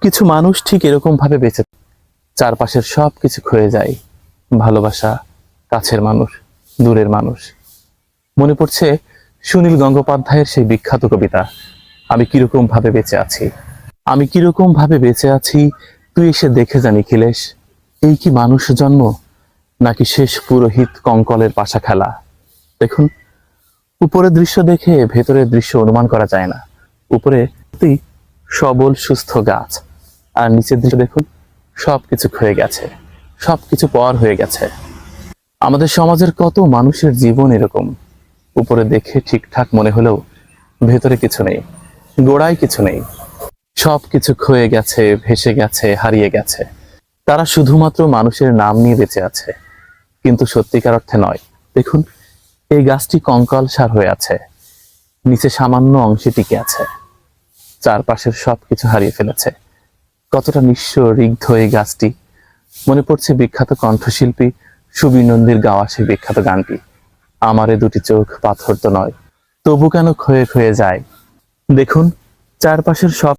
কিছু মানুষ ঠিক এরকম ভাবে বেঁচে, চারপাশের সব কিছু ক্ষয়ে যায়, ভালোবাসা, কাছের মানুষ, দূরের মানুষ। মনে পড়ছে সুনীল গঙ্গোপাধ্যায়ের সেই বিখ্যাত কবিতা, আমি কিরকম ভাবে বেঁচে আছি, আমি কিরকম ভাবে বেঁচে আছি, তুই এসে দেখে যা নিখিলেশ। এই কি মানুষ জন্ম, নাকি শেষ পুরোহিত কঙ্কলের পাশা খেলা। দেখুন, উপরের দৃশ্য দেখে ভেতরের দৃশ্য অনুমান করা যায় না। উপরে অতি সবল সুস্থ গাছ, আর নিচের দৃশ্য দেখুন, সবকিছু ক্ষয়ে গেছে, সবকিছু পর হয়ে গেছে। আমাদের সমাজের কত মানুষের জীবন এরকম, উপরে দেখে ঠিকঠাক মনে হলেও ভেতরে কিছু নেই, গোড়ায় কিছু নেই। সবকিছু ক্ষয়ে গেছে, ভেসে গেছে, হারিয়ে গেছে। তারা শুধুমাত্র মানুষের নাম নিয়ে বেঁচে আছে, কিন্তু সত্যিকার অর্থে নয়। দেখুন, এই গাছটি কঙ্কালসার হয়ে আছে, নিচে সামান্য অংশে টিকে আছে, চারপাশের সবকিছু হারিয়ে ফেলেছে। কতটা নিঃস্ব, রিগ্ধ এই গাছটি। মনে পড়ছে বিখ্যাত কণ্ঠশিল্পী সুবীর নন্দীর গাওয়া সেই বিখ্যাত গানটি, আমারে দুটি চোখ পাথর তো নয়, তবু কেন ক্ষয়ে ক্ষয়ে যায়। দেখুন, চারপাশের সব